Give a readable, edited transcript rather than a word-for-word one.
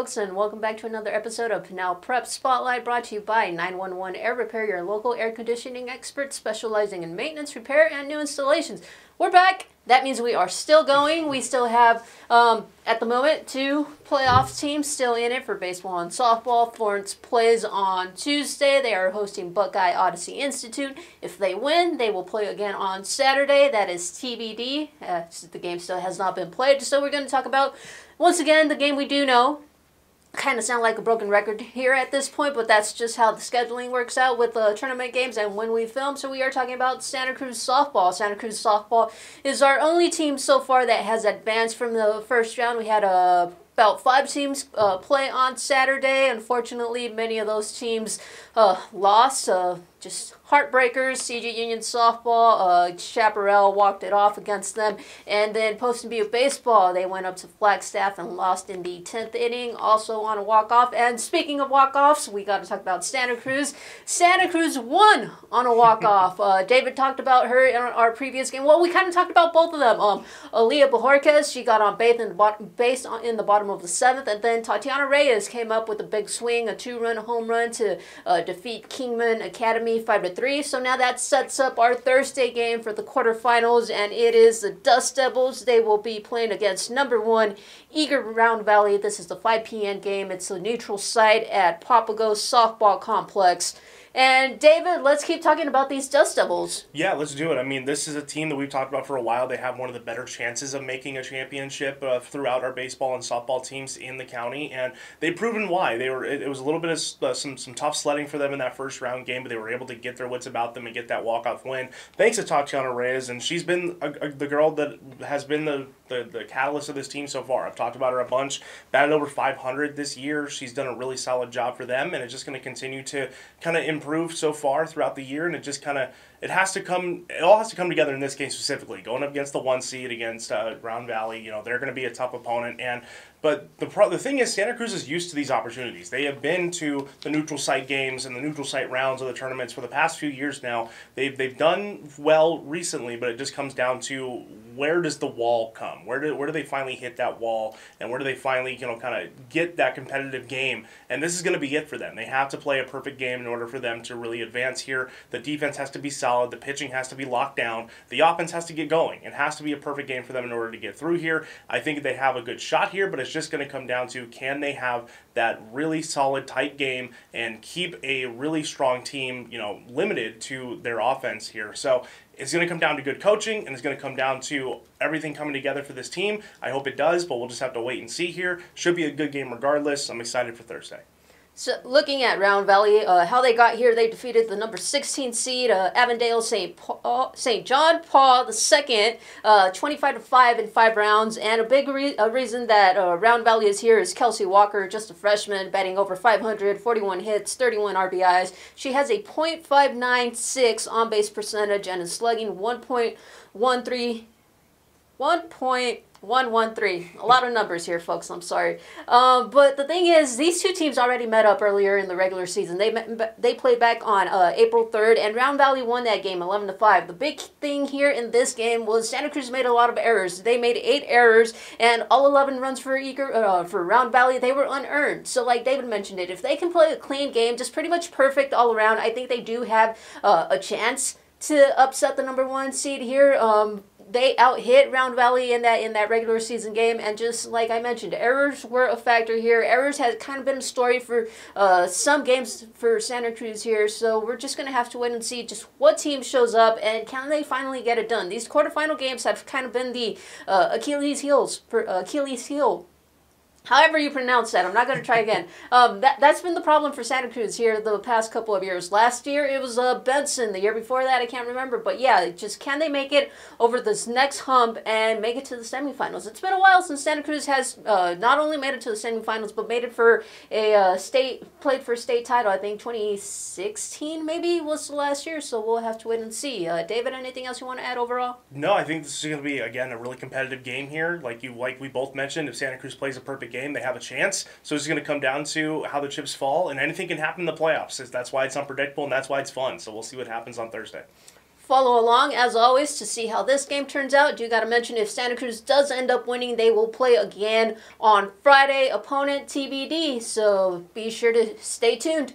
folks, and welcome back to another episode of Pinal Prep Spotlight, brought to you by 911 Air Repair, your local air conditioning expert specializing in maintenance, repair, and new installations. We're back. That means we are still going. We still have, at the moment, 2 playoff teams still in it for baseball and softball. Florence plays on Tuesday. They are hosting Buckeye Odyssey Institute. If they win, they will play again on Saturday. That is TBD. The game still has not been played. So we're going to talk about, once again, the game we do know. Kind of sound like a broken record here at this point, but that's just how the scheduling works out with the tournament games and when we film. So we are talking about Santa Cruz softball. Santa Cruz softball is our only team so far that has advanced from the first round. We had about 5 teams play on Saturday. Unfortunately, many of those teams lost. Just heartbreakers. CG Union softball, Chaparral walked it off against them. And then Poston Butte baseball, they went up to Flagstaff and lost in the 10th inning, also on a walk-off. And speaking of walk-offs, we got to talk about Santa Cruz. Santa Cruz won on a walk-off. David talked about her in our previous game. Well, we kind of talked about both of them. Aaliyah Bajorquez, she got on base in the bottom of the 7th. And then Tatiana Reyes came up with a big swing, a 2-run home run to defeat Kingman Academy 5-3. So now that sets up our Thursday game for the quarterfinals, and it is the Dust Devils. They will be playing against number 1 Eager Round Valley. This is the 5 p.m. game. It's a neutral site at Papago Softball Complex. And David, let's keep talking about these Dust Devils. Yeah, let's do it. I mean, this is a team that we've talked about for a while. They have one of the better chances of making a championship throughout our baseball and softball teams in the county, and they've proven why. It was a little bit of some tough sledding for them in that first round game, but they were able to get their wits about them and get that walk-off win thanks to Tatiana Reyes, and she's been the girl that has been the catalyst of this team so far. I've talked about her a bunch. Batted over 500 this year. She's done a really solid job for them, and it's just going to continue to kind of improve so far throughout the year, and it all has to come together in this game specifically. Going up against the 1 seed against Round Valley, they're going to be a tough opponent, but the thing is, Santa Cruz is used to these opportunities. They have been to the neutral site games and the neutral site rounds of the tournaments for the past few years now. They've done well recently, but it just comes down to where does the wall come? Where do they finally hit that wall, and where do they finally kind of get that competitive game? And this is going to be it for them. They have to play a perfect game in order for them to really advance here. The defense has to be solid. The pitching has to be locked down. The offense has to get going. It has to be a perfect game for them in order to get through here. I think they have a good shot here, but it's just going to come down to, can they have that really solid, tight game and keep a really strong team, limited to their offense here. So it's going to come down to good coaching, and it's going to come down to everything coming together for this team. I hope it does, but we'll just have to wait and see here. Should be a good game regardless. I'm excited for Thursday. So looking at Round Valley, how they got here, they defeated the number 16 seed, Avondale St. John Paul II, 25-5 in 5 rounds. And a big reason that Round Valley is here is Kelsey Walker, just a freshman, batting over 500, 41 hits, 31 RBIs. She has a .596 on-base percentage and is slugging 1.113. A lot of numbers here, folks. I'm sorry. But the thing is, these 2 teams already met up earlier in the regular season. They played back on April 3rd, and Round Valley won that game 11-5. The big thing here in this game was Santa Cruz made a lot of errors. They made 8 errors, and all 11 runs for Round Valley, they were unearned. So like David mentioned it, if they can play a clean game, just pretty much perfect all around, I think they do have a chance to upset the number 1 seed here. They out-hit Round Valley in that regular season game, and just like I mentioned, errors were a factor here. Errors has kind of been a story for some games for Santa Cruz here, so we're just going to have to wait and see just what team shows up, and can they finally get it done. These quarterfinal games have kind of been the Achilles heel. However you pronounce that, I'm not going to try again. That's been the problem for Santa Cruz here the past couple of years. Last year, it was Benson. The year before that, I can't remember. But yeah, just can they make it over this next hump and make it to the semifinals? It's been a while since Santa Cruz has not only made it to the semifinals, but made it for played for a state title. I think 2016 maybe was the last year, so we'll have to wait and see. David, anything else you want to add overall? No, I think this is going to be, again, a really competitive game here. Like we both mentioned, if Santa Cruz plays a perfect game, they have a chance. So it's going to come down to how the chips fall, and anything can happen in the playoffs. That's why it's unpredictable, and that's why it's fun. So we'll see what happens on Thursday. follow along, as always, to see how this game turns out. Do got to mention, if Santa Cruz does end up winning, they will play again on Friday. Opponent TBD, so be sure to stay tuned.